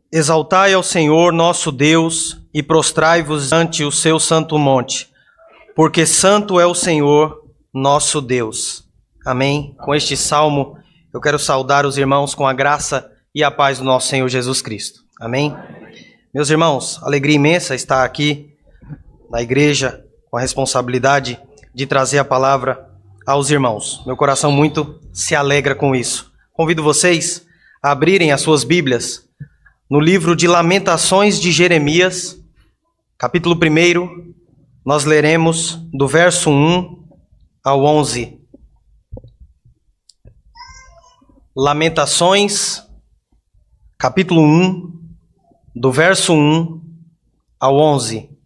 Exaltai ao Senhor nosso Deus e prostrai-vos ante o seu santo monte, porque santo é o Senhor nosso Deus. Amém. Com este salmo eu quero saudar os irmãos com a graça e a paz do nosso Senhor Jesus Cristo. Amém. Meus irmãos, alegria imensa estar aqui na igreja com a responsabilidade de trazer a palavra aos irmãos. Meu coração muito se alegra com isso. Convido vocês a abrirem as suas Bíblias no livro de Lamentações de Jeremias, capítulo 1, nós leremos do verso 1 ao 11. Lamentações, capítulo 1, do verso 1 ao 11.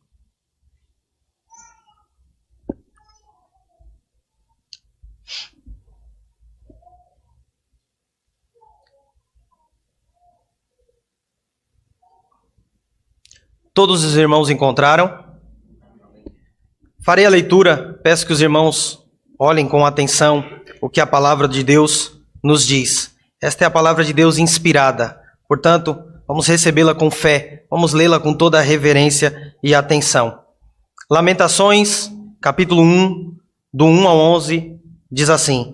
Todos os irmãos encontraram? Farei a leitura, peço que os irmãos olhem com atenção o que a palavra de Deus nos diz. Esta é a palavra de Deus inspirada, portanto, vamos recebê-la com fé, vamos lê-la com toda a reverência e atenção. Lamentações, capítulo 1, do 1 ao 11, diz assim: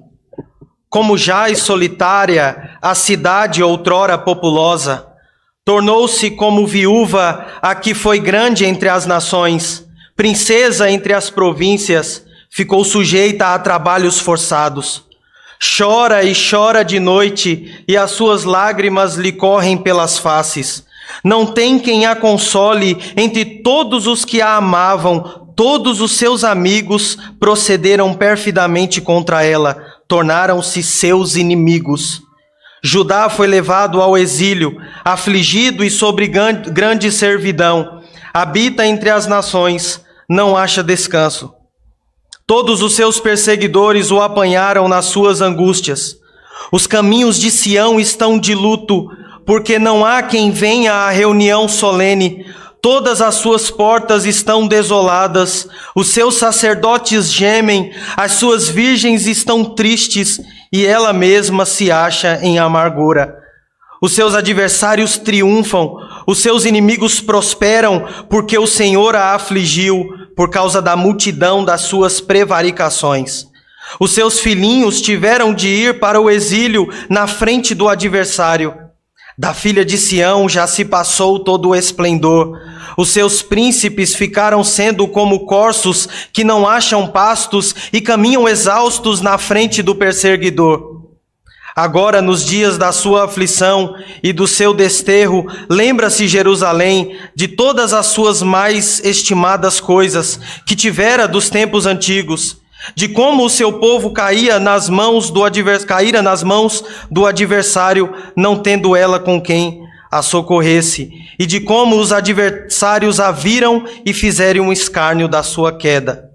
Como jaz solitária a cidade outrora populosa, tornou-se como viúva a que foi grande entre as nações, princesa entre as províncias, ficou sujeita a trabalhos forçados. Chora e chora de noite, e as suas lágrimas lhe correm pelas faces. Não tem quem a console entre todos os que a amavam, todos os seus amigos procederam perfidamente contra ela, tornaram-se seus inimigos. Judá foi levado ao exílio, afligido e sob grande servidão. Habita entre as nações, não acha descanso. Todos os seus perseguidores o apanharam nas suas angústias. Os caminhos de Sião estão de luto, porque não há quem venha à reunião solene. Todas as suas portas estão desoladas, os seus sacerdotes gemem, as suas virgens estão tristes, e ela mesma se acha em amargura. Os seus adversários triunfam, os seus inimigos prosperam, porque o Senhor a afligiu por causa da multidão das suas prevaricações. Os seus filhinhos tiveram de ir para o exílio na frente do adversário. Da filha de Sião já se passou todo o esplendor. Os seus príncipes ficaram sendo como corços que não acham pastos e caminham exaustos na frente do perseguidor. Agora, nos dias da sua aflição e do seu desterro, lembra-se Jerusalém de todas as suas mais estimadas coisas que tivera dos tempos antigos, de como o seu povo caíra nas mãos do adversário, não tendo ela com quem a socorresse, e de como os adversários a viram e fizeram um escárnio da sua queda.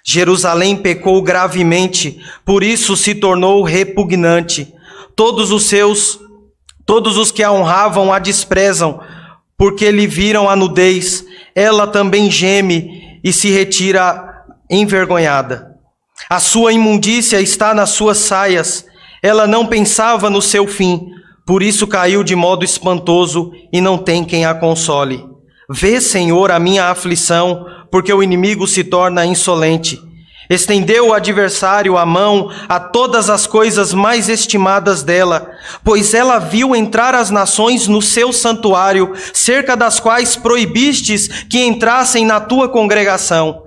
Jerusalém pecou gravemente, por isso se tornou repugnante. Todos os que a honravam a desprezam, porque lhe viram a nudez. Ela também geme e se retira envergonhada. A sua imundícia está nas suas saias. Ela não pensava no seu fim, por isso caiu de modo espantoso e não tem quem a console. Vê, Senhor, a minha aflição, porque o inimigo se torna insolente. Estendeu o adversário a mão a todas as coisas mais estimadas dela, pois ela viu entrar as nações no seu santuário, cerca das quais proibistes que entrassem na tua congregação.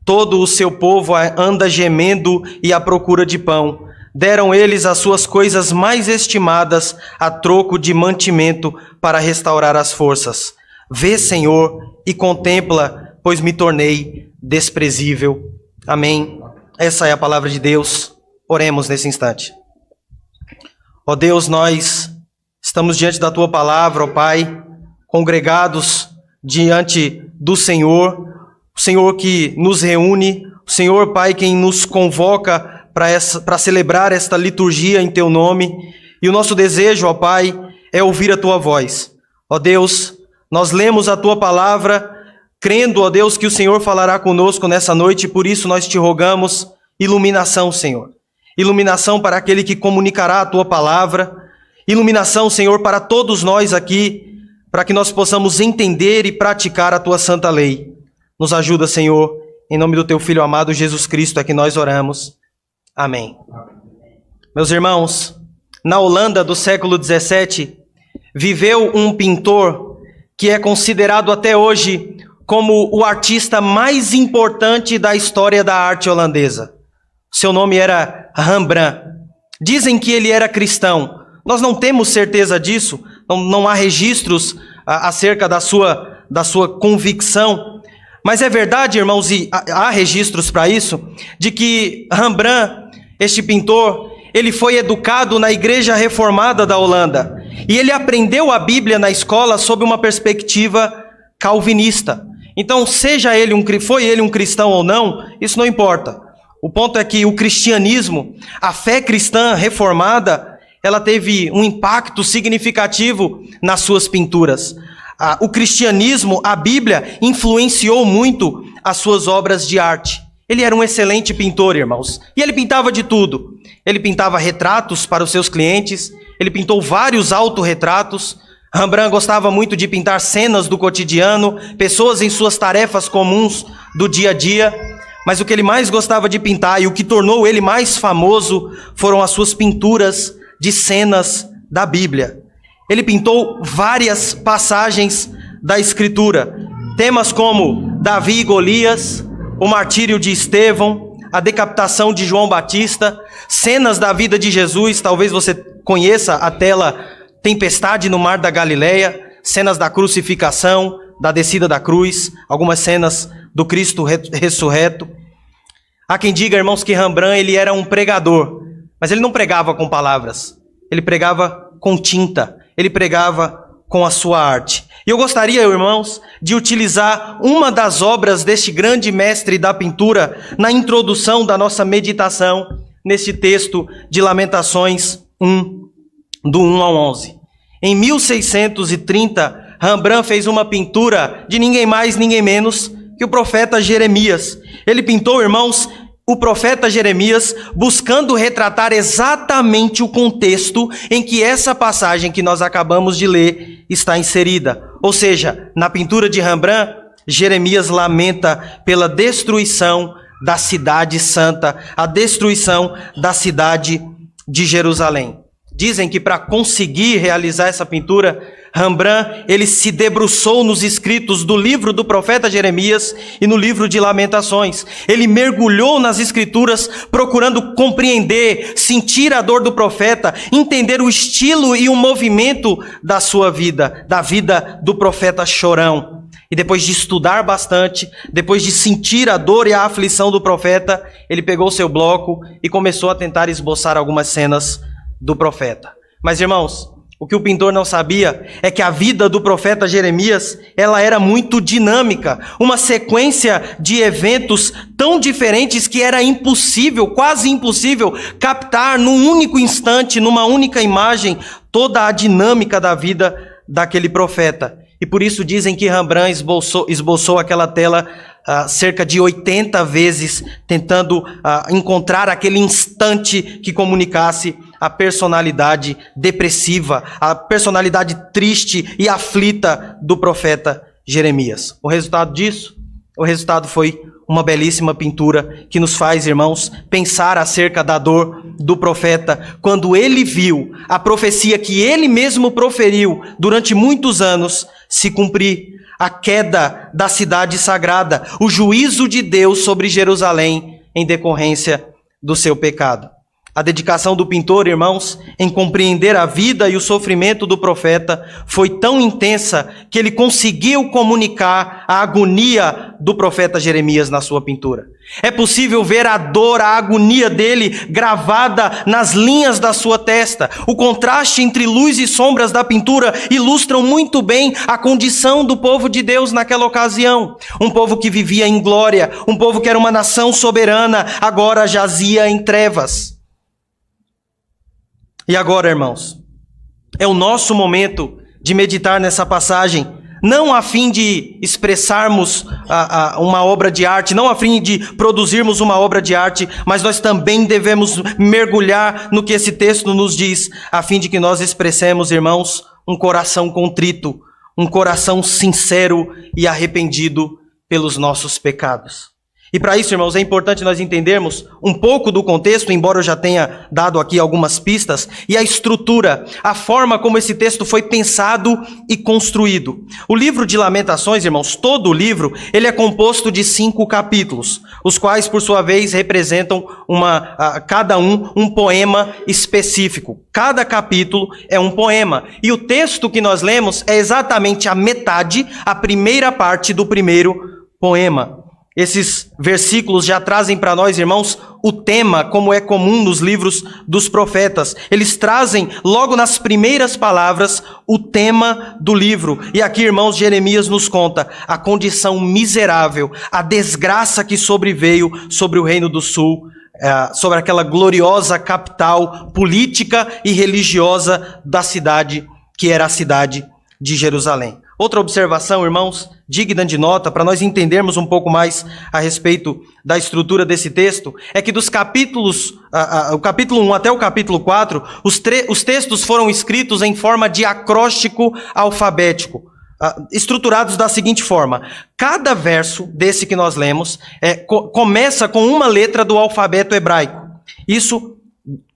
Todo o seu povo anda gemendo e à procura de pão. Deram eles as suas coisas mais estimadas a troco de mantimento para restaurar as forças. Vê, Senhor, e contempla, pois me tornei desprezível. Amém. Essa é a palavra de Deus. Oremos nesse instante. Ó Deus, nós estamos diante da Tua palavra, ó Pai, congregados diante do Senhor, o Senhor que nos reúne, o Senhor, Pai, quem nos convoca para celebrar esta liturgia em Teu nome. E o nosso desejo, ó Pai, é ouvir a Tua voz. Ó Deus, nós lemos a Tua palavra, crendo, ó Deus, que o Senhor falará conosco nessa noite, por isso nós te rogamos iluminação, Senhor. Iluminação para aquele que comunicará a Tua palavra. Iluminação, Senhor, para todos nós aqui para que nós possamos entender e praticar a tua santa lei. Nos ajuda, Senhor, em nome do teu Filho amado Jesus Cristo é que nós oramos. Amém. Meus irmãos, na Holanda do século XVII, viveu um pintor que é considerado até hoje como o artista mais importante da história da arte holandesa. Seu nome era Rembrandt. Dizem que ele era cristão. Nós não temos certeza disso, não há registros acerca da sua convicção. Mas é verdade, irmãos, e há registros para isso, de que Rembrandt, este pintor, ele foi educado na Igreja Reformada da Holanda. E ele aprendeu a Bíblia na escola sob uma perspectiva calvinista. Então, foi ele um cristão ou não, isso não importa. O ponto é que o cristianismo, a fé cristã reformada, ela teve um impacto significativo nas suas pinturas. O cristianismo, a Bíblia, influenciou muito as suas obras de arte. Ele era um excelente pintor, irmãos. E ele pintava de tudo. Ele pintava retratos para os seus clientes. Ele pintou vários autorretratos. Rembrandt gostava muito de pintar cenas do cotidiano, pessoas em suas tarefas comuns do dia a dia. Mas o que ele mais gostava de pintar e o que tornou ele mais famoso foram as suas pinturas de cenas da Bíblia. Ele pintou várias passagens da Escritura, temas como Davi e Golias, o martírio de Estevão, a decapitação de João Batista, cenas da vida de Jesus, talvez você conheça a tela Tempestade no Mar da Galileia, cenas da crucificação, da descida da cruz, algumas cenas do Cristo ressurreto. Há quem diga, irmãos, que Rembrandt ele era um pregador, mas ele não pregava com palavras, ele pregava com tinta. Ele pregava com a sua arte. E eu gostaria, irmãos, de utilizar uma das obras deste grande mestre da pintura na introdução da nossa meditação nesse texto de Lamentações 1, do 1 ao 11. Em 1630, Rembrandt fez uma pintura de ninguém mais, ninguém menos que o profeta Jeremias. Ele pintou, irmãos, o profeta Jeremias, buscando retratar exatamente o contexto em que essa passagem que nós acabamos de ler está inserida. Ou seja, na pintura de Rembrandt, Jeremias lamenta pela destruição da cidade santa, a destruição da cidade de Jerusalém. Dizem que para conseguir realizar essa pintura, Rembrandt ele se debruçou nos escritos do livro do profeta Jeremias e no livro de Lamentações. Ele mergulhou nas escrituras procurando compreender, sentir a dor do profeta, entender o estilo e o movimento da sua vida, da vida do profeta chorão. E depois de estudar bastante, depois de sentir a dor e a aflição do profeta, ele pegou seu bloco e começou a tentar esboçar algumas cenas do profeta. Mas, irmãos, o que o pintor não sabia é que a vida do profeta Jeremias, ela era muito dinâmica, uma sequência de eventos tão diferentes que era impossível, quase impossível, captar num único instante, numa única imagem, toda a dinâmica da vida daquele profeta. E por isso dizem que Rembrandt esboçou aquela tela cerca de 80 vezes, tentando encontrar aquele instante que comunicasse a personalidade depressiva, a personalidade triste e aflita do profeta Jeremias. O resultado disso? O resultado foi uma belíssima pintura que nos faz, irmãos, pensar acerca da dor do profeta quando ele viu a profecia que ele mesmo proferiu durante muitos anos se cumprir, a queda da cidade sagrada, o juízo de Deus sobre Jerusalém em decorrência do seu pecado. A dedicação do pintor, irmãos, em compreender a vida e o sofrimento do profeta foi tão intensa que ele conseguiu comunicar a agonia do profeta Jeremias na sua pintura. É possível ver a dor, a agonia dele gravada nas linhas da sua testa. O contraste entre luz e sombras da pintura ilustram muito bem a condição do povo de Deus naquela ocasião. Um povo que vivia em glória, um povo que era uma nação soberana, agora jazia em trevas. E agora, irmãos, é o nosso momento de meditar nessa passagem, não a fim de expressarmos uma obra de arte, não a fim de produzirmos uma obra de arte, mas nós também devemos mergulhar no que esse texto nos diz, a fim de que nós expressemos, irmãos, um coração contrito, um coração sincero e arrependido pelos nossos pecados. E para isso, irmãos, é importante nós entendermos um pouco do contexto, embora eu já tenha dado aqui algumas pistas, e a estrutura, a forma como esse texto foi pensado e construído. O livro de Lamentações, irmãos, todo o livro, ele é composto de 5 capítulos, os quais, por sua vez, representam cada um poema específico. Cada capítulo é um poema. E o texto que nós lemos é exatamente a metade, a primeira parte do primeiro poema. Esses versículos já trazem para nós, irmãos, o tema, como é comum nos livros dos profetas. Eles trazem, logo nas primeiras palavras, o tema do livro. E aqui, irmãos, Jeremias nos conta a condição miserável, a desgraça que sobreveio sobre o Reino do Sul, sobre aquela gloriosa capital política e religiosa da cidade, que era a cidade de Jerusalém. Outra observação, irmãos, digna de nota, para nós entendermos um pouco mais a respeito da estrutura desse texto, é que dos capítulos, o capítulo 1 até o capítulo 4, os textos foram escritos em forma de acróstico alfabético, estruturados da seguinte forma: cada verso desse que nós lemos começa com uma letra do alfabeto hebraico. Isso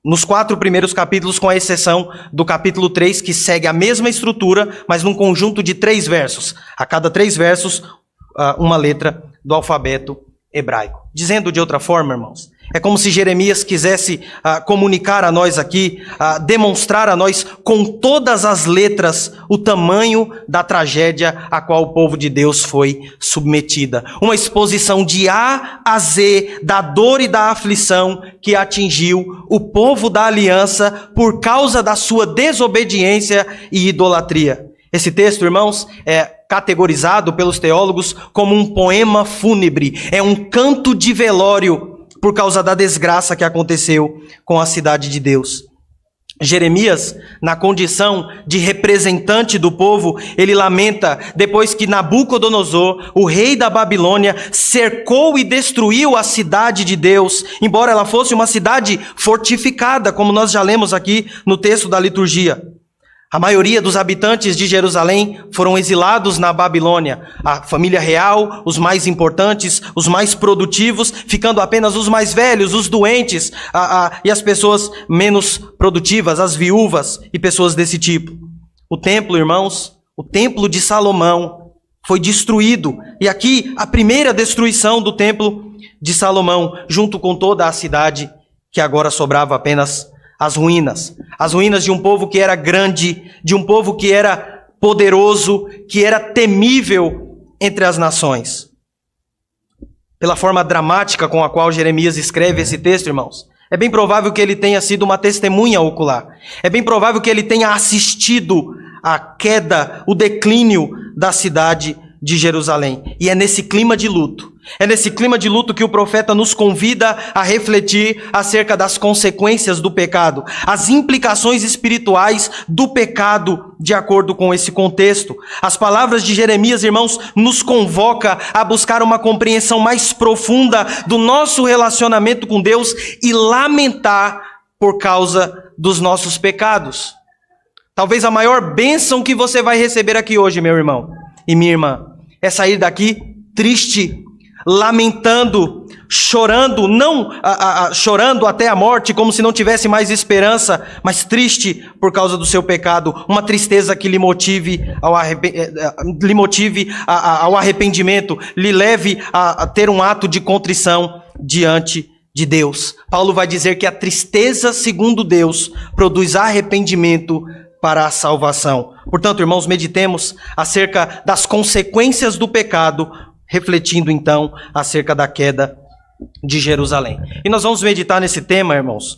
nos 4 primeiros capítulos, com a exceção do capítulo 3, que segue a mesma estrutura, mas num conjunto de 3 versos. A cada 3 versos, uma letra do alfabeto hebraico. Dizendo de outra forma, irmãos, é como se Jeremias quisesse comunicar a nós aqui, demonstrar a nós com todas as letras o tamanho da tragédia a qual o povo de Deus foi submetida. Uma exposição de A a Z da dor e da aflição que atingiu o povo da aliança por causa da sua desobediência e idolatria. Esse texto, irmãos, é categorizado pelos teólogos como um poema fúnebre, é um canto de velório por causa da desgraça que aconteceu com a cidade de Deus. Jeremias, na condição de representante do povo, ele lamenta depois que Nabucodonosor, o rei da Babilônia, cercou e destruiu a cidade de Deus, embora ela fosse uma cidade fortificada, como nós já lemos aqui no texto da liturgia. A maioria dos habitantes de Jerusalém foram exilados na Babilônia. A família real, os mais importantes, os mais produtivos, ficando apenas os mais velhos, os doentes, e as pessoas menos produtivas, as viúvas e pessoas desse tipo. O templo, irmãos, o templo de Salomão foi destruído. E aqui a primeira destruição do templo de Salomão, junto com toda a cidade, que agora sobrava apenas as ruínas de um povo que era grande, de um povo que era poderoso, que era temível entre as nações. Pela forma dramática com a qual Jeremias escreve esse texto, irmãos, é bem provável que ele tenha sido uma testemunha ocular. É bem provável que ele tenha assistido a queda, o declínio da cidade de Jerusalém. E é nesse clima de luto, que o profeta nos convida a refletir acerca das consequências do pecado, as implicações espirituais do pecado de acordo com esse contexto. As palavras de Jeremias, irmãos, nos convoca a buscar uma compreensão mais profunda do nosso relacionamento com Deus e lamentar por causa dos nossos pecados. Talvez a maior bênção que você vai receber aqui hoje, meu irmão e minha irmã, é sair daqui triste, lamentando, chorando, não chorando até a morte, como se não tivesse mais esperança, mas triste por causa do seu pecado, uma tristeza que lhe motive ao arrependimento, lhe leve a ter um ato de contrição diante de Deus. Paulo vai dizer que a tristeza, segundo Deus, produz arrependimento para a salvação. Portanto, irmãos, meditemos acerca das consequências do pecado, refletindo então acerca da queda de Jerusalém. E nós vamos meditar nesse tema, irmãos,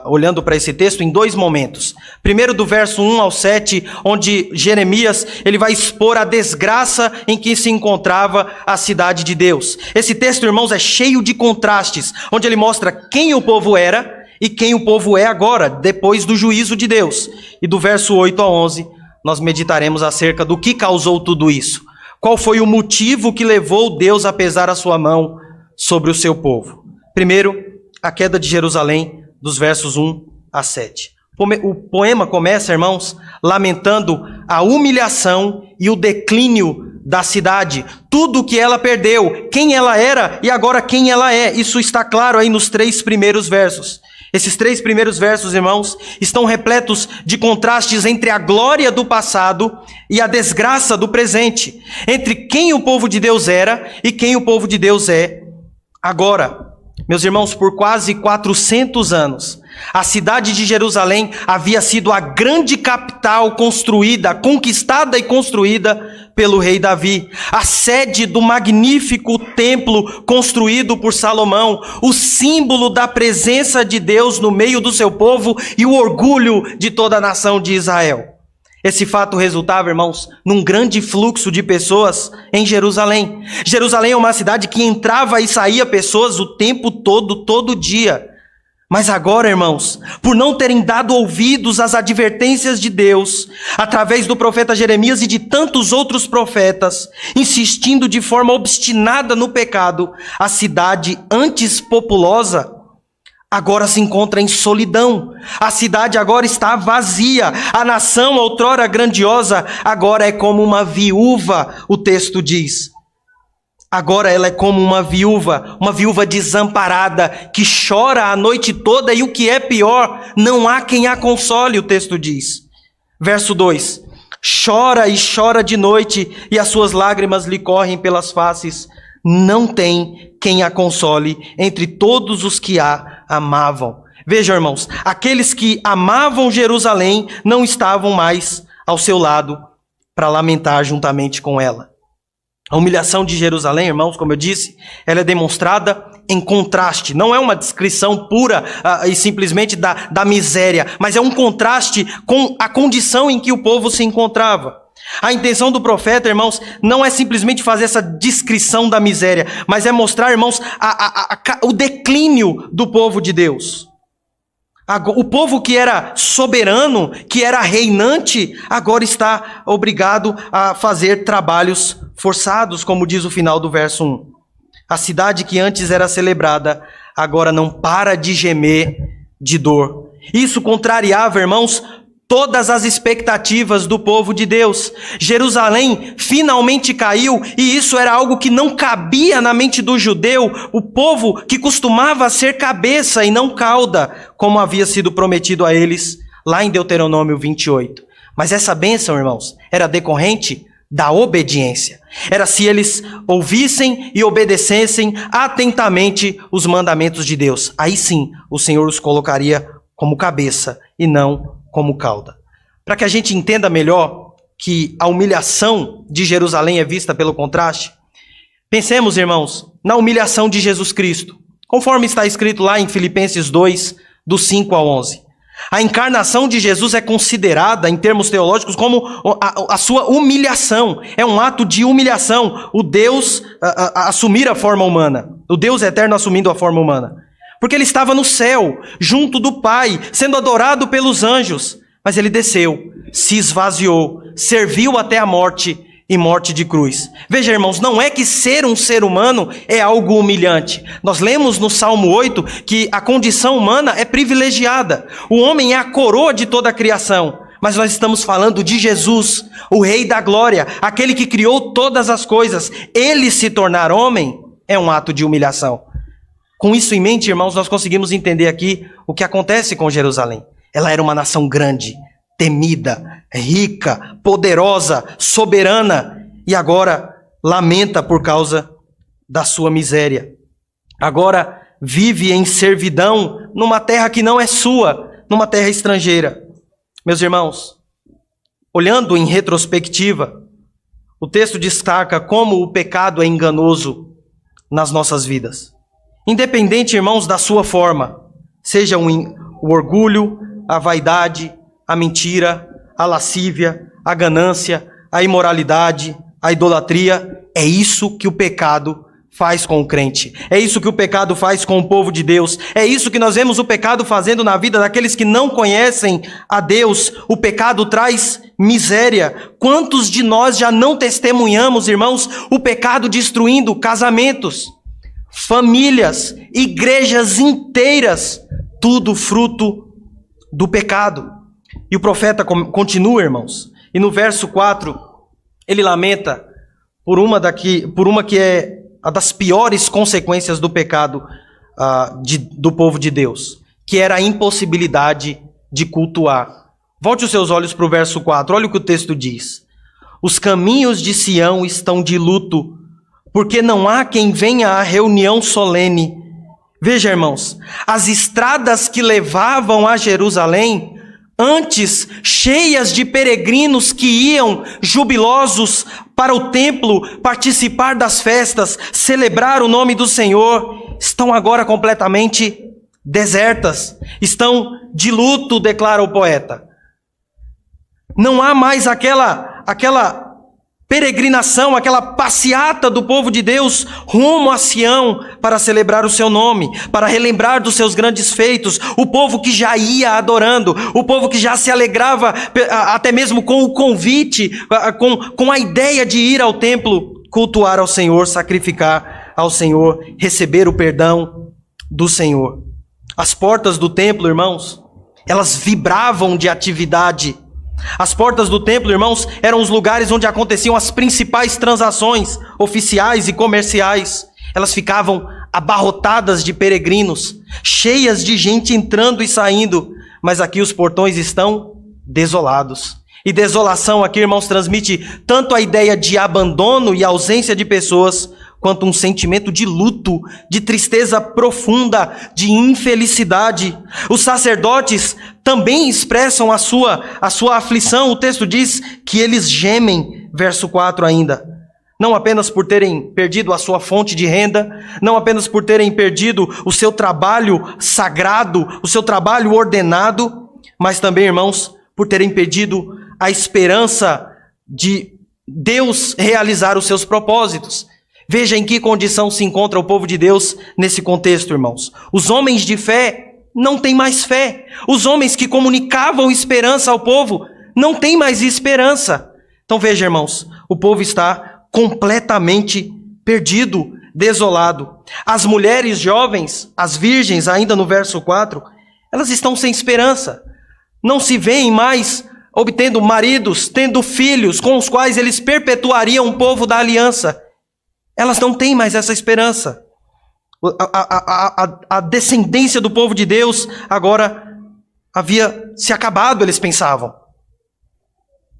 olhando para esse texto em 2 momentos. Primeiro, do verso 1 ao 7, onde Jeremias ele vai expor a desgraça em que se encontrava a cidade de Deus. Esse texto, irmãos, é cheio de contrastes, onde ele mostra quem o povo era e quem o povo é agora, depois do juízo de Deus. E do verso 8 a 11, nós meditaremos acerca do que causou tudo isso. Qual foi o motivo que levou Deus a pesar a sua mão sobre o seu povo? Primeiro, a queda de Jerusalém, dos versos 1 a 7. O O poema começa, irmãos, lamentando a humilhação e o declínio da cidade. Tudo que ela perdeu, quem ela era e agora quem ela é. Isso está claro aí nos 3 primeiros versos. Esses 3 primeiros versos, irmãos, estão repletos de contrastes entre a glória do passado e a desgraça do presente. Entre quem o povo de Deus era e quem o povo de Deus é agora. Meus irmãos, por quase 400 anos, a cidade de Jerusalém havia sido a grande capital construída, conquistada e construída pelo rei Davi. A sede do magnífico templo construído por Salomão, o símbolo da presença de Deus no meio do seu povo e o orgulho de toda a nação de Israel. Esse fato resultava, irmãos, num grande fluxo de pessoas em Jerusalém. Jerusalém é uma cidade que entrava e saía pessoas o tempo todo, todo dia. Mas agora, irmãos, por não terem dado ouvidos às advertências de Deus, através do profeta Jeremias e de tantos outros profetas, insistindo de forma obstinada no pecado, a cidade antes populosa agora se encontra em solidão. A cidade agora está vazia. A nação, outrora grandiosa, agora é como uma viúva, o texto diz. Agora ela é como uma viúva desamparada, que chora a noite toda e o que é pior, não há quem a console, o texto diz. Verso 2. Chora e chora de noite e as suas lágrimas lhe correm pelas faces. Não tem quem a console entre todos os que a amavam. Vejam, irmãos, aqueles que amavam Jerusalém não estavam mais ao seu lado para lamentar juntamente com ela. A humilhação de Jerusalém, irmãos, como eu disse, ela é demonstrada em contraste. Não é uma descrição pura e simplesmente da miséria, mas é um contraste com a condição em que o povo se encontrava. A intenção do profeta, irmãos, não é simplesmente fazer essa descrição da miséria, mas é mostrar, irmãos, o declínio do povo de Deus. O povo que era soberano, que era reinante, agora está obrigado a fazer trabalhos forçados, como diz o final do verso 1. A cidade que antes era celebrada, agora não para de gemer de dor. Isso contrariava, irmãos, todas as expectativas do povo de Deus. Jerusalém finalmente caiu e isso era algo que não cabia na mente do judeu, o povo que costumava ser cabeça e não cauda, como havia sido prometido a eles lá em Deuteronômio 28. Mas essa bênção, irmãos, era decorrente da obediência. Era se eles ouvissem e obedecessem atentamente os mandamentos de Deus. Aí sim, o Senhor os colocaria como cabeça e não como cauda. Para que a gente entenda melhor que a humilhação de Jerusalém é vista pelo contraste, pensemos, irmãos, na humilhação de Jesus Cristo, conforme está escrito lá em Filipenses 2, do 5 ao 11. A encarnação de Jesus é considerada, em termos teológicos, como a sua humilhação. É um ato de humilhação. O Deus assumir a forma humana. O Deus eterno assumindo a forma humana. Porque ele estava no céu, junto do Pai, sendo adorado pelos anjos. Mas ele desceu, se esvaziou, serviu até a morte e morte de cruz. Veja, irmãos, não é que ser um ser humano é algo humilhante. Nós lemos no Salmo 8 que a condição humana é privilegiada. O homem é a coroa de toda a criação. Mas nós estamos falando de Jesus, o Rei da Glória, aquele que criou todas as coisas. Ele se tornar homem é um ato de humilhação. Com isso em mente, irmãos, nós conseguimos entender aqui o que acontece com Jerusalém. Ela era uma nação grande, temida, rica, poderosa, soberana, e agora lamenta por causa da sua miséria. Agora vive em servidão numa terra que não é sua, numa terra estrangeira. Meus irmãos, olhando em retrospectiva, o texto destaca como o pecado é enganoso nas nossas vidas. Independente, irmãos, da sua forma, seja o orgulho, a vaidade, a mentira, a lascívia, a ganância, a imoralidade, a idolatria, é isso que o pecado faz com o crente. É isso que o pecado faz com o povo de Deus. É isso que nós vemos o pecado fazendo na vida daqueles que não conhecem a Deus. O pecado traz miséria. Quantos de nós já não testemunhamos, irmãos, o pecado destruindo casamentos, famílias, igrejas inteiras, tudo fruto do pecado. E o profeta continua, irmãos, e no verso 4, ele lamenta por uma que é a das piores consequências do pecado do povo de Deus, que era a impossibilidade de cultuar. Volte os seus olhos para o verso 4, olha o que o texto diz. Os caminhos de Sião estão de luto, porque não há quem venha à reunião solene. Veja, irmãos, as estradas que levavam a Jerusalém, antes cheias de peregrinos que iam jubilosos para o templo participar das festas, celebrar o nome do Senhor, estão agora completamente desertas, estão de luto, declara o poeta. Não há mais aquela peregrinação, aquela passeata do povo de Deus rumo a Sião para celebrar o seu nome, para relembrar dos seus grandes feitos, o povo que já ia adorando, o povo que já se alegrava até mesmo com o convite, com a ideia de ir ao templo, cultuar ao Senhor, sacrificar ao Senhor, receber o perdão do Senhor. As portas do templo, irmãos, elas vibravam de atividade. As portas do templo, irmãos, eram os lugares onde aconteciam as principais transações oficiais e comerciais. Elas ficavam abarrotadas de peregrinos, cheias de gente entrando e saindo, mas aqui os portões estão desolados. E desolação aqui, irmãos, transmite tanto a ideia de abandono e ausência de pessoas, quanto um sentimento de luto, de tristeza profunda, de infelicidade. Os sacerdotes também expressam a sua aflição. O texto diz que eles gemem, verso 4 ainda. Não apenas por terem perdido a sua fonte de renda, não apenas por terem perdido o seu trabalho sagrado, o seu trabalho ordenado, mas também, irmãos, por terem perdido a esperança de Deus realizar os seus propósitos. Veja em que condição se encontra o povo de Deus nesse contexto, irmãos. Os homens de fé não têm mais fé. Os homens que comunicavam esperança ao povo não têm mais esperança. Então veja, irmãos, o povo está completamente perdido, desolado. As mulheres jovens, as virgens, ainda no verso 4, elas estão sem esperança. Não se veem mais obtendo maridos, tendo filhos com os quais eles perpetuariam o povo da aliança. Elas não têm mais essa esperança. A descendência do povo de Deus agora havia se acabado, eles pensavam.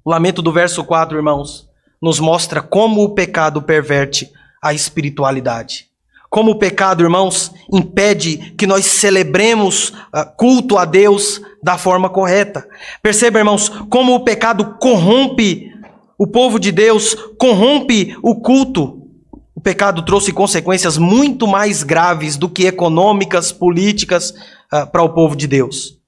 O lamento do verso 4, irmãos, nos mostra como o pecado perverte a espiritualidade. Como o pecado, irmãos, impede que nós celebremos culto a Deus da forma correta. Perceba, irmãos, como o pecado corrompe o povo de Deus, corrompe o culto. O pecado trouxe consequências muito mais graves do que econômicas, políticas para o povo de Deus.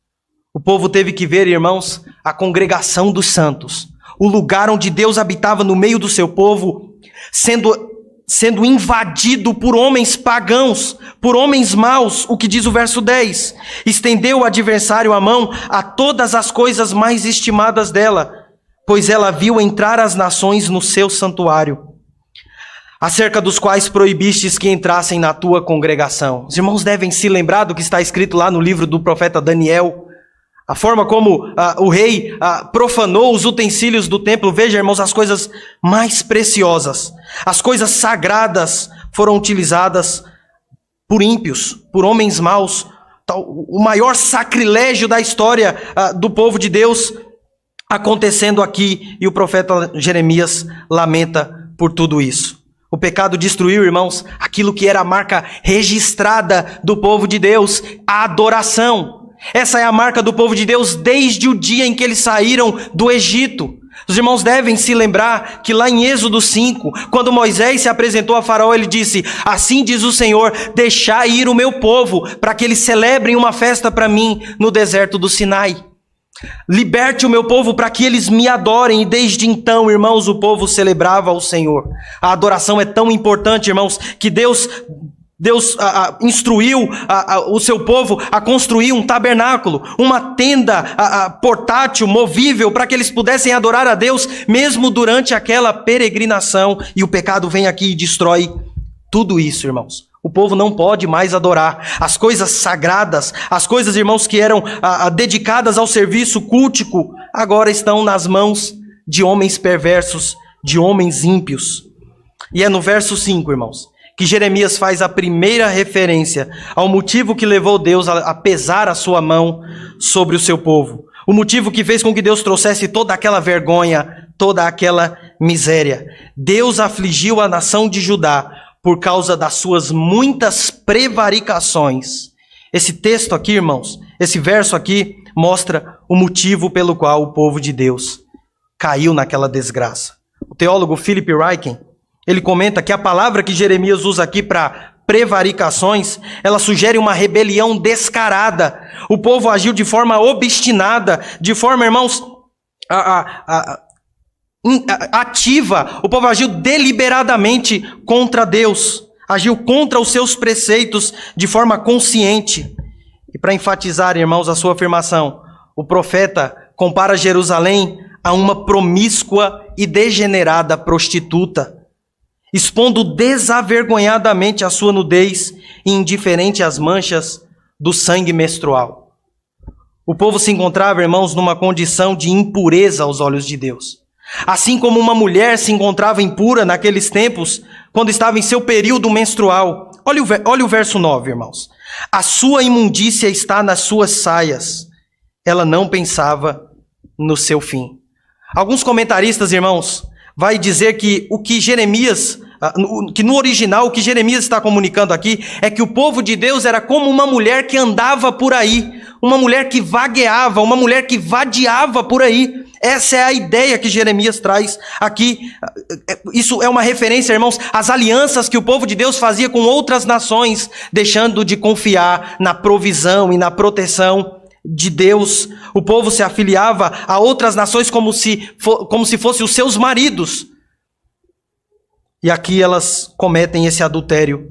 O povo teve que ver, irmãos, a congregação dos santos, o lugar onde Deus habitava no meio do seu povo, sendo invadido por homens pagãos, por homens maus, o que diz o verso 10. Estendeu o adversário a mão a todas as coisas mais estimadas dela, pois ela viu entrar as nações no seu santuário, acerca dos quais proibistes que entrassem na tua congregação. Os irmãos devem se lembrar do que está escrito lá no livro do profeta Daniel, a forma como o rei profanou os utensílios do templo. Veja, irmãos, as coisas mais preciosas, as coisas sagradas foram utilizadas por ímpios, por homens maus. O maior sacrilégio da história do povo de Deus acontecendo aqui, e o profeta Jeremias lamenta por tudo isso. O pecado destruiu, irmãos, aquilo que era a marca registrada do povo de Deus, a adoração. Essa é a marca do povo de Deus desde o dia em que eles saíram do Egito. Os irmãos devem se lembrar que lá em Êxodo 5, quando Moisés se apresentou a Faraó, ele disse: assim diz o Senhor, deixai ir o meu povo, para que eles celebrem uma festa para mim no deserto do Sinai. Liberte o meu povo para que eles me adorem. E desde então, irmãos, o povo celebrava ao Senhor. A adoração é tão importante, irmãos, que Deus instruiu o seu povo a construir um tabernáculo, uma tenda portátil, movível, para que eles pudessem adorar a Deus, mesmo durante aquela peregrinação. E o pecado vem aqui e destrói tudo isso, irmãos. O povo não pode mais adorar. As coisas sagradas, as coisas, irmãos, que eram dedicadas ao serviço cultico, agora estão nas mãos de homens perversos, de homens ímpios. E é no verso 5, irmãos, que Jeremias faz a primeira referência ao motivo que levou Deus a pesar a sua mão sobre o seu povo. O motivo que fez com que Deus trouxesse toda aquela vergonha, toda aquela miséria. Deus afligiu a nação de Judá por causa das suas muitas prevaricações. Esse texto aqui, irmãos, esse verso aqui, mostra o motivo pelo qual o povo de Deus caiu naquela desgraça. O teólogo Philip Ryken, ele comenta que a palavra que Jeremias usa aqui para prevaricações, ela sugere uma rebelião descarada. O povo agiu de forma obstinada, de forma, irmãos, ativa. O povo agiu deliberadamente contra Deus, agiu contra os seus preceitos de forma consciente. E para enfatizar, irmãos, a sua afirmação, o profeta compara Jerusalém a uma promíscua e degenerada prostituta, expondo desavergonhadamente a sua nudez e indiferente às manchas do sangue menstrual. O povo se encontrava, irmãos, numa condição de impureza aos olhos de Deus. Assim como uma mulher se encontrava impura naqueles tempos, quando estava em seu período menstrual. Olha o verso 9, irmãos. A sua imundícia está nas suas saias. Ela não pensava no seu fim. Alguns comentaristas, irmãos, vai dizer que o que Jeremias, que no original o que Jeremias está comunicando aqui é que o povo de Deus era como uma mulher que andava por aí, uma mulher que vagueava, uma mulher que vadiava por aí. Essa é a ideia que Jeremias traz aqui. Isso é uma referência, irmãos, às alianças que o povo de Deus fazia com outras nações, deixando de confiar na provisão e na proteção de Deus. O povo se afiliava a outras nações como se fossem os seus maridos. E aqui elas cometem esse adultério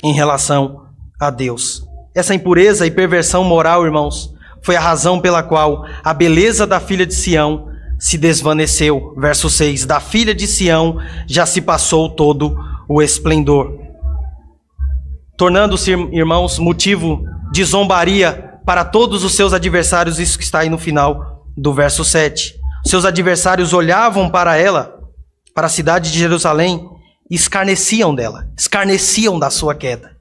em relação a Deus. Essa impureza e perversão moral, irmãos, foi a razão pela qual a beleza da filha de Sião se desvaneceu. Verso 6, da filha de Sião já se passou todo o esplendor. Tornando-se, irmãos, motivo de zombaria para todos os seus adversários, isso que está aí no final do verso 7. Seus adversários olhavam para ela, para a cidade de Jerusalém, e escarneciam dela, escarneciam da sua queda.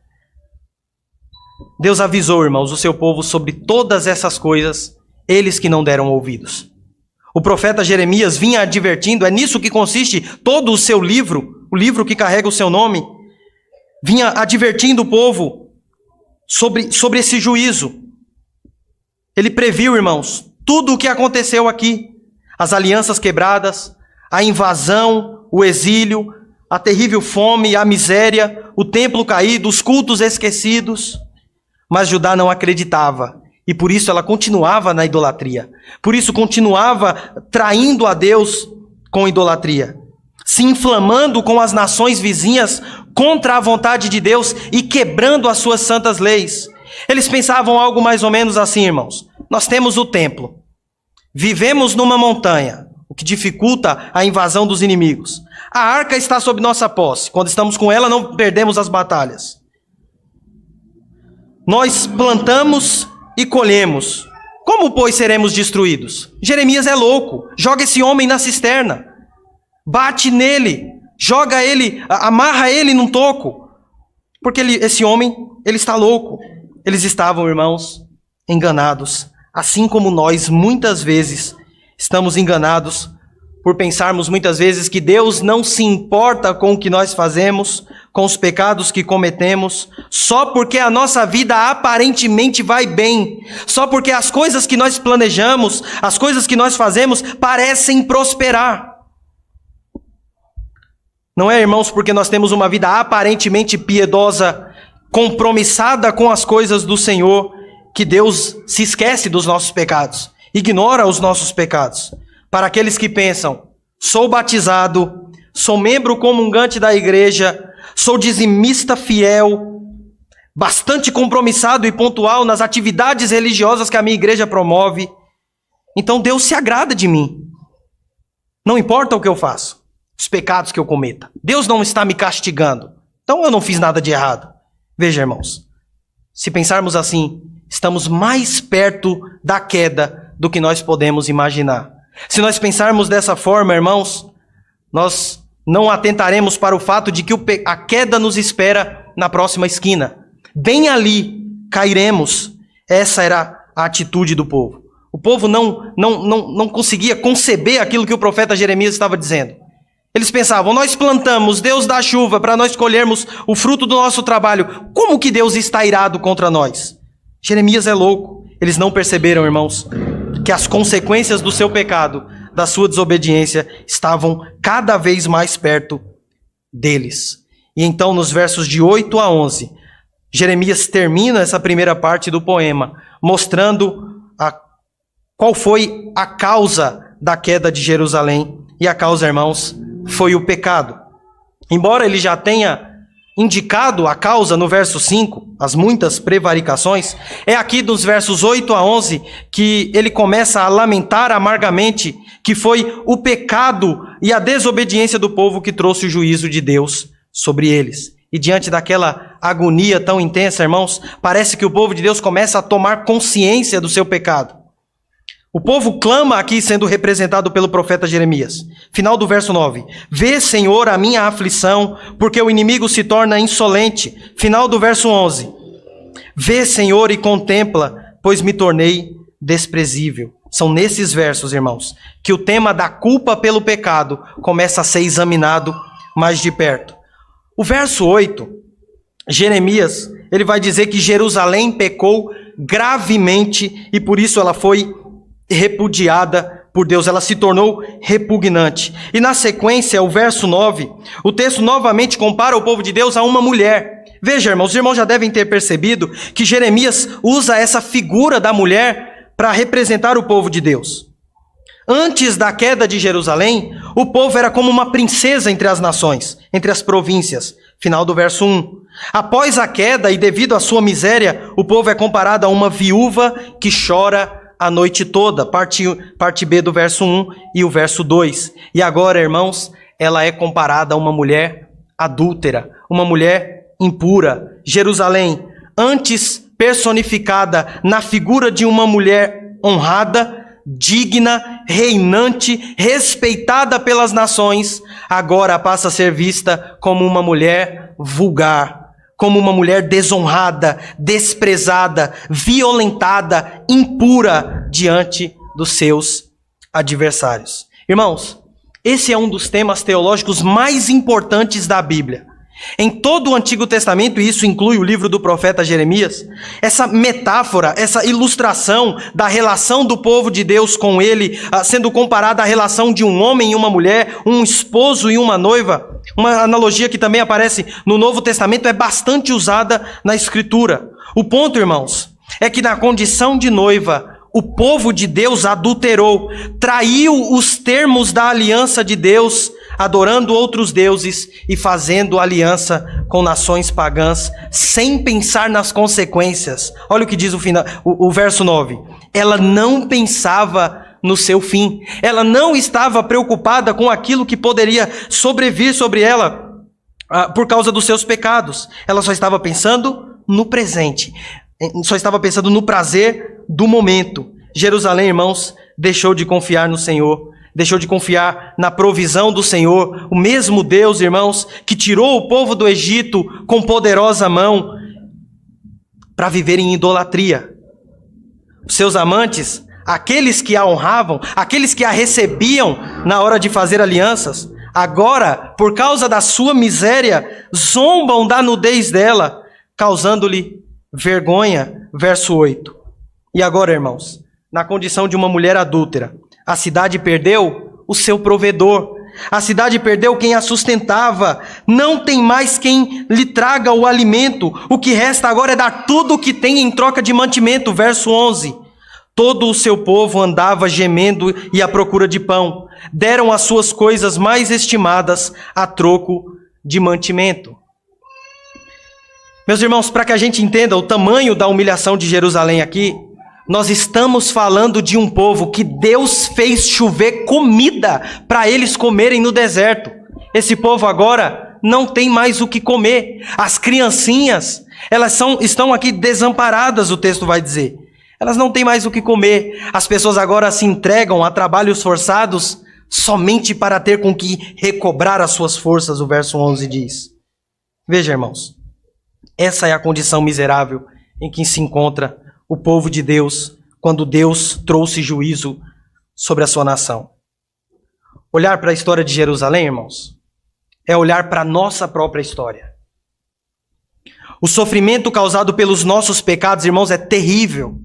Deus avisou, irmãos, o seu povo sobre todas essas coisas, eles que não deram ouvidos. O profeta Jeremias vinha advertindo, é nisso que consiste todo o seu livro, o livro que carrega o seu nome, vinha advertindo o povo sobre esse juízo. Ele previu, irmãos, tudo o que aconteceu aqui, as alianças quebradas, a invasão, o exílio, a terrível fome, a miséria, o templo caído, os cultos esquecidos. Mas Judá não acreditava, e por isso ela continuava na idolatria. Por isso continuava traindo a Deus com idolatria, se inflamando com as nações vizinhas contra a vontade de Deus e quebrando as suas santas leis. Eles pensavam algo mais ou menos assim, irmãos. Nós temos o templo, vivemos numa montanha, o que dificulta a invasão dos inimigos. A arca está sob nossa posse. Quando estamos com ela, não perdemos as batalhas. Nós plantamos e colhemos. Como, pois, seremos destruídos? Jeremias é louco. Joga esse homem na cisterna. Bate nele. Joga ele, amarra ele num toco. Porque esse homem, ele está louco. Eles estavam, irmãos, enganados. Assim como nós, muitas vezes, estamos enganados por pensarmos muitas vezes que Deus não se importa com o que nós fazemos, com os pecados que cometemos, só porque a nossa vida aparentemente vai bem, só porque as coisas que nós planejamos, as coisas que nós fazemos parecem prosperar. Não é, irmãos, porque nós temos uma vida aparentemente piedosa, compromissada com as coisas do Senhor, que Deus se esquece dos nossos pecados, ignora os nossos pecados. Para aqueles que pensam, sou batizado, sou membro comungante da igreja, sou dizimista fiel, bastante compromissado e pontual nas atividades religiosas que a minha igreja promove, então Deus se agrada de mim. Não importa o que eu faço, os pecados que eu cometa. Deus não está me castigando, então eu não fiz nada de errado. Veja, irmãos, se pensarmos assim, estamos mais perto da queda do que nós podemos imaginar. Se nós pensarmos dessa forma, irmãos, nós não atentaremos para o fato de que a queda nos espera na próxima esquina. Bem ali cairemos. Essa era a atitude do povo. O povo não conseguia conceber aquilo que o profeta Jeremias estava dizendo. Eles pensavam, nós plantamos, Deus dá chuva para nós colhermos o fruto do nosso trabalho. Como que Deus está irado contra nós? Jeremias é louco. Eles não perceberam, irmãos, que as consequências do seu pecado, da sua desobediência, estavam cada vez mais perto deles. E então, nos versos de 8 a 11, Jeremias termina essa primeira parte do poema, mostrando qual foi a causa da queda de Jerusalém. E a causa, irmãos, foi o pecado. Embora ele já tenha indicado a causa no verso 5, as muitas prevaricações, é aqui nos versos 8 a 11 que ele começa a lamentar amargamente que foi o pecado e a desobediência do povo que trouxe o juízo de Deus sobre eles. E diante daquela agonia tão intensa, irmãos, parece que o povo de Deus começa a tomar consciência do seu pecado. O povo clama aqui, sendo representado pelo profeta Jeremias. Final do verso 9. Vê, Senhor, a minha aflição, porque o inimigo se torna insolente. Final do verso 11. Vê, Senhor, e contempla, pois me tornei desprezível. São nesses versos, irmãos, que o tema da culpa pelo pecado começa a ser examinado mais de perto. O verso 8, Jeremias, ele vai dizer que Jerusalém pecou gravemente e por isso ela foi repudiada por Deus, ela se tornou repugnante. E na sequência, o verso 9, o texto novamente compara o povo de Deus a uma mulher. Veja, irmãos, os irmãos já devem ter percebido que Jeremias usa essa figura da mulher para representar o povo de Deus. Antes da queda de Jerusalém, o povo era como uma princesa entre as nações, entre as províncias. Final do verso 1. Após a queda e devido à sua miséria, o povo é comparado a uma viúva que chora a noite toda, parte B do verso 1 e o verso 2. E agora, irmãos, ela é comparada a uma mulher adúltera, uma mulher impura. Jerusalém, antes personificada na figura de uma mulher honrada, digna, reinante, respeitada pelas nações, agora passa a ser vista como uma mulher vulgar, como uma mulher desonrada, desprezada, violentada, impura diante dos seus adversários. Irmãos, esse é um dos temas teológicos mais importantes da Bíblia. Em todo o Antigo Testamento, e isso inclui o livro do profeta Jeremias, essa metáfora, essa ilustração da relação do povo de Deus com ele, sendo comparada à relação de um homem e uma mulher, um esposo e uma noiva, uma analogia que também aparece no Novo Testamento, é bastante usada na Escritura. O ponto, irmãos, é que na condição de noiva, o povo de Deus adulterou, traiu os termos da aliança de Deus, adorando outros deuses e fazendo aliança com nações pagãs, sem pensar nas consequências. Olha o que diz o verso 9. Ela não pensava no seu fim. Ela não estava preocupada com aquilo que poderia sobrevir sobre ela por causa dos seus pecados. Ela só estava pensando no presente. Só estava pensando no prazer do momento. Jerusalém, irmãos, deixou de confiar no Senhor, deixou de confiar na provisão do Senhor, o mesmo Deus, irmãos, que tirou o povo do Egito com poderosa mão para viver em idolatria. Os seus amantes, aqueles que a honravam, aqueles que a recebiam na hora de fazer alianças, agora, por causa da sua miséria, zombam da nudez dela, causando-lhe vergonha. Verso 8. E agora, irmãos, na condição de uma mulher adúltera, a cidade perdeu o seu provedor. A cidade perdeu quem a sustentava. Não tem mais quem lhe traga o alimento. O que resta agora é dar tudo o que tem em troca de mantimento. Verso 11. Todo o seu povo andava gemendo e à procura de pão. Deram as suas coisas mais estimadas a troco de mantimento. Meus irmãos, para que a gente entenda o tamanho da humilhação de Jerusalém aqui, nós estamos falando de um povo que Deus fez chover comida para eles comerem no deserto. Esse povo agora não tem mais o que comer. As criancinhas, Estão aqui desamparadas, o texto vai dizer. Elas não têm mais o que comer. As pessoas agora se entregam a trabalhos forçados somente para ter com que recobrar as suas forças, o verso 11 diz. Veja, irmãos, essa é a condição miserável em que se encontra o povo de Deus quando Deus trouxe juízo sobre a sua nação. Olhar para a história de Jerusalém, irmãos, é olhar para a nossa própria história. O sofrimento causado pelos nossos pecados, irmãos, é terrível.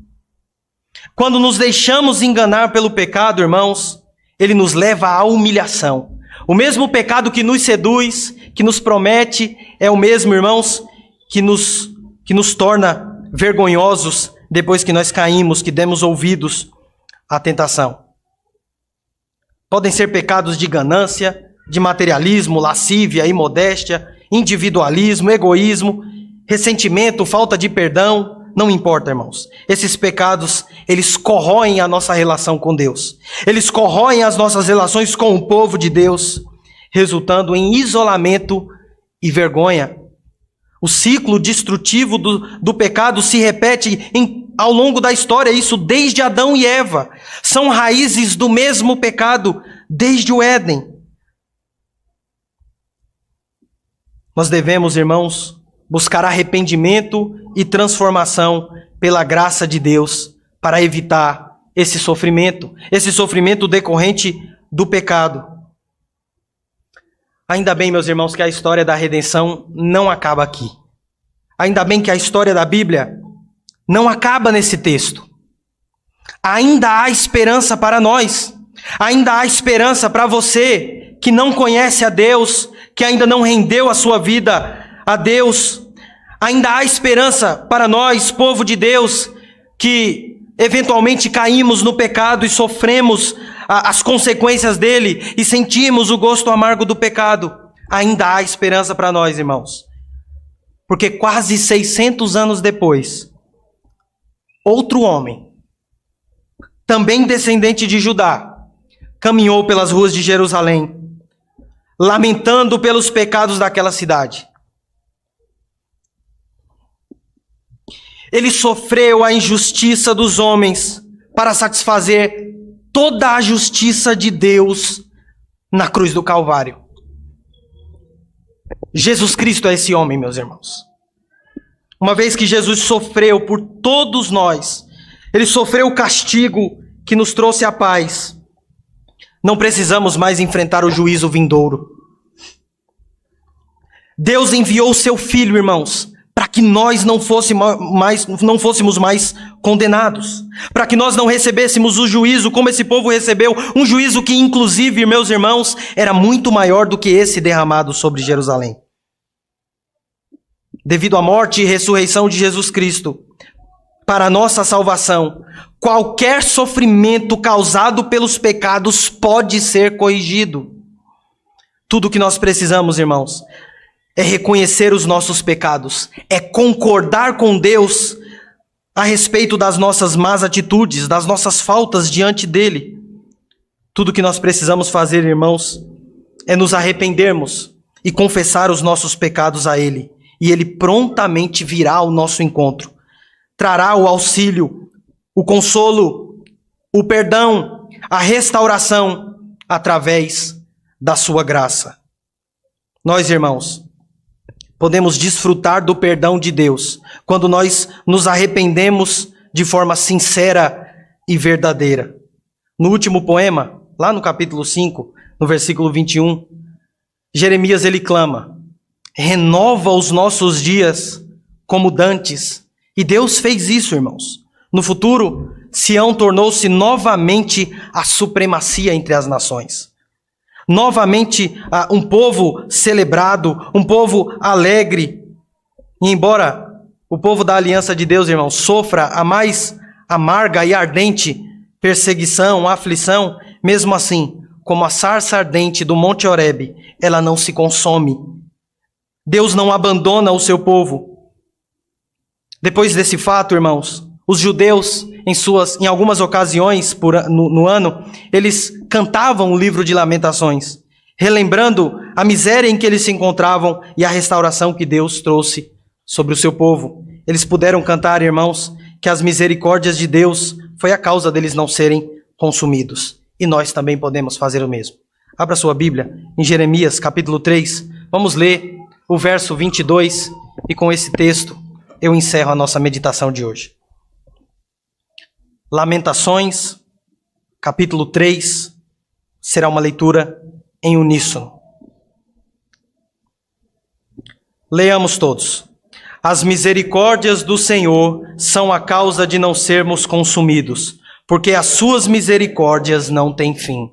Quando nos deixamos enganar pelo pecado, irmãos, ele nos leva à humilhação. O mesmo pecado que nos seduz, que nos promete, é o mesmo, irmãos, que nos torna vergonhosos depois que nós caímos, que demos ouvidos à tentação. Podem ser pecados de ganância, de materialismo, lascívia, imodéstia, individualismo, egoísmo, ressentimento, falta de perdão, não importa, irmãos. Esses pecados, eles corroem a nossa relação com Deus. Eles corroem as nossas relações com o povo de Deus, resultando em isolamento e vergonha. O ciclo destrutivo do pecado se repete ao longo da história, isso desde Adão e Eva. São raízes do mesmo pecado desde o Éden. Nós devemos, irmãos, buscar arrependimento e transformação pela graça de Deus para evitar esse sofrimento decorrente do pecado. Ainda bem, meus irmãos, que a história da redenção não acaba aqui. Ainda bem que a história da Bíblia não acaba nesse texto. Ainda há esperança para nós. Ainda há esperança para você que não conhece a Deus, que ainda não rendeu a sua vida a Deus. Ainda há esperança para nós, povo de Deus, que eventualmente caímos no pecado e sofremos as consequências dele e sentimos o gosto amargo do pecado. Ainda há esperança para nós, irmãos. Porque quase 600 anos depois, outro homem, também descendente de Judá, caminhou pelas ruas de Jerusalém, lamentando pelos pecados daquela cidade. Ele sofreu a injustiça dos homens para satisfazer toda a justiça de Deus na cruz do Calvário. Jesus Cristo é esse homem, meus irmãos. Uma vez que Jesus sofreu por todos nós, ele sofreu o castigo que nos trouxe a paz. Não precisamos mais enfrentar o juízo vindouro. Deus enviou o seu Filho, irmãos, para que nós não fôssemos mais condenados, para que nós não recebêssemos o juízo como esse povo recebeu, um juízo que inclusive, meus irmãos, era muito maior do que esse derramado sobre Jerusalém. Devido à morte e ressurreição de Jesus Cristo, para a nossa salvação, qualquer sofrimento causado pelos pecados pode ser corrigido. Tudo o que nós precisamos, irmãos, é reconhecer os nossos pecados, é concordar com Deus a respeito das nossas más atitudes, das nossas faltas diante dele. Tudo que nós precisamos fazer, irmãos, é nos arrependermos e confessar os nossos pecados a ele. E ele prontamente virá ao nosso encontro. Trará o auxílio, o consolo, o perdão, a restauração através da sua graça. Nós, irmãos, podemos desfrutar do perdão de Deus quando nós nos arrependemos de forma sincera e verdadeira. No último poema, lá no capítulo 5, no versículo 21, Jeremias ele clama: renova os nossos dias como dantes. E Deus fez isso, irmãos. No futuro, Sião tornou-se novamente a supremacia entre as nações. Novamente, um povo celebrado, um povo alegre. E embora o povo da aliança de Deus, irmãos, sofra a mais amarga e ardente perseguição, aflição, mesmo assim, como a sarça ardente do Monte Horebe, ela não se consome. Deus não abandona o seu povo. Depois desse fato, irmãos, os judeus, em algumas ocasiões no ano, eles cantavam o livro de Lamentações, relembrando a miséria em que eles se encontravam e a restauração que Deus trouxe sobre o seu povo. Eles puderam cantar, irmãos, que as misericórdias de Deus foi a causa deles não serem consumidos. E nós também podemos fazer o mesmo. Abra sua Bíblia em Jeremias, capítulo 3. Vamos ler o verso 22 e com esse texto eu encerro a nossa meditação de hoje. Lamentações, capítulo 3, será uma leitura em uníssono. Leamos todos. As misericórdias do Senhor são a causa de não sermos consumidos, porque as suas misericórdias não têm fim.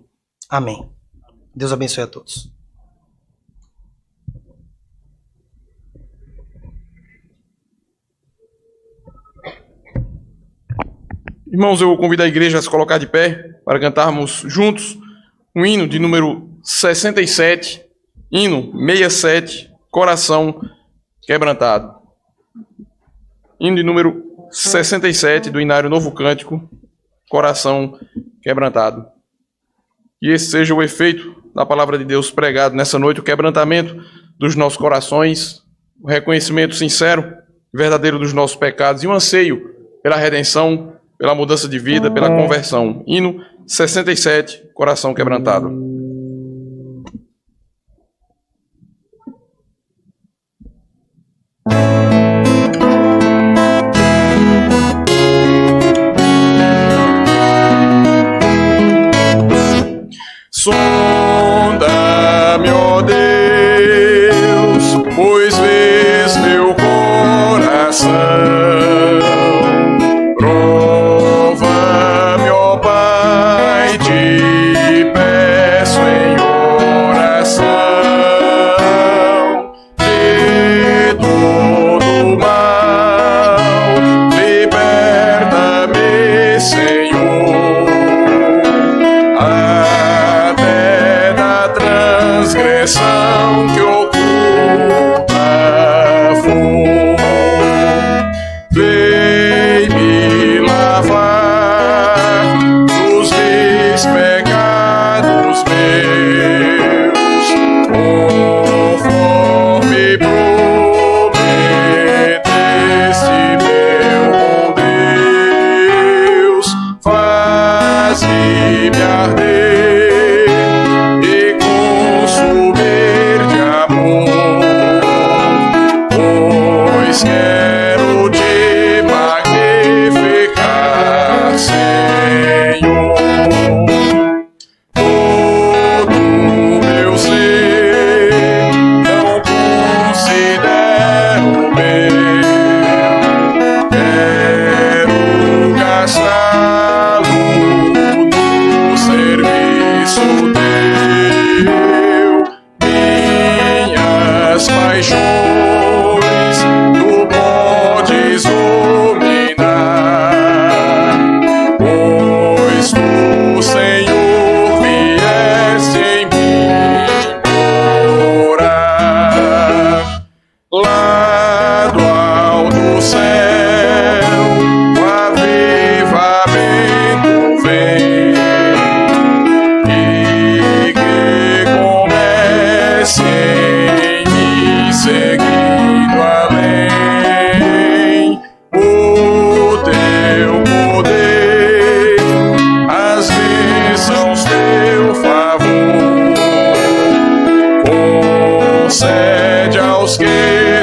Amém. Deus abençoe a todos. Irmãos, eu convido a igreja a se colocar de pé para cantarmos juntos o hino de número 67, hino 67, Coração Quebrantado. Hino de número 67 do Inário Novo Cântico, Coração Quebrantado. Que esse seja o efeito da palavra de Deus pregado nessa noite, o quebrantamento dos nossos corações, o reconhecimento sincero e verdadeiro dos nossos pecados e o anseio pela redenção, pela mudança de vida, pela conversão. Hino 67, Coração Quebrantado. Sonda-me, ó Deus, pois vês meu coração. Prova-me, ó Pai, te peço em oração. De todo mal, liberta-me, Senhor. Transgressão que oculta for, vem me lavar dos meus pecados meus, conforme prometeste, meu bom Deus, faz-me arder quero te magnificar, Senhor. Todo meu ser não considero meu, quero gastá-lo no serviço teu. Minhas paixões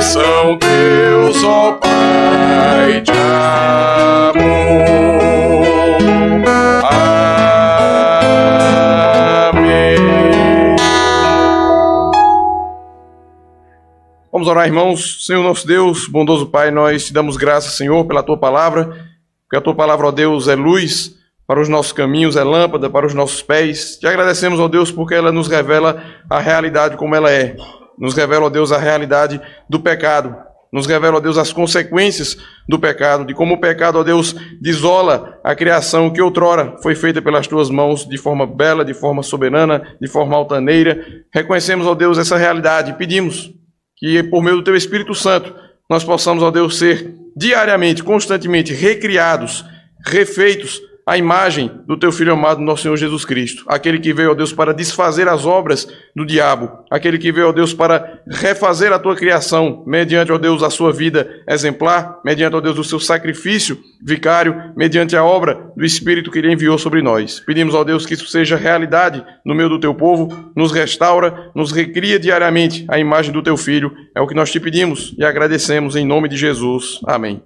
são Deus, ó Pai de amor. Amém. Vamos orar, irmãos. Senhor nosso Deus, bondoso Pai, nós te damos graças, Senhor, pela Tua palavra, porque a Tua palavra, ó Deus, é luz para os nossos caminhos, é lâmpada para os nossos pés. Te agradecemos, ó Deus, porque ela nos revela a realidade como ela é. Nos revela, ó Deus, a realidade do pecado. Nos revela, ó Deus, as consequências do pecado, de como o pecado, ó Deus, desola a criação que outrora foi feita pelas Tuas mãos de forma bela, de forma soberana, de forma altaneira. Reconhecemos, ó Deus, essa realidade e pedimos que, por meio do Teu Espírito Santo, nós possamos, ó Deus, ser diariamente, constantemente recriados, refeitos a imagem do teu Filho amado, nosso Senhor Jesus Cristo. Aquele que veio, ó Deus, para desfazer as obras do diabo. Aquele que veio, ó Deus, para refazer a tua criação, mediante, ó Deus, a sua vida exemplar, mediante, ó Deus, o seu sacrifício vicário, mediante a obra do Espírito que Ele enviou sobre nós. Pedimos, ó Deus, que isso seja realidade no meio do teu povo, nos restaura, nos recria diariamente a imagem do teu Filho. É o que nós te pedimos e agradecemos em nome de Jesus. Amém.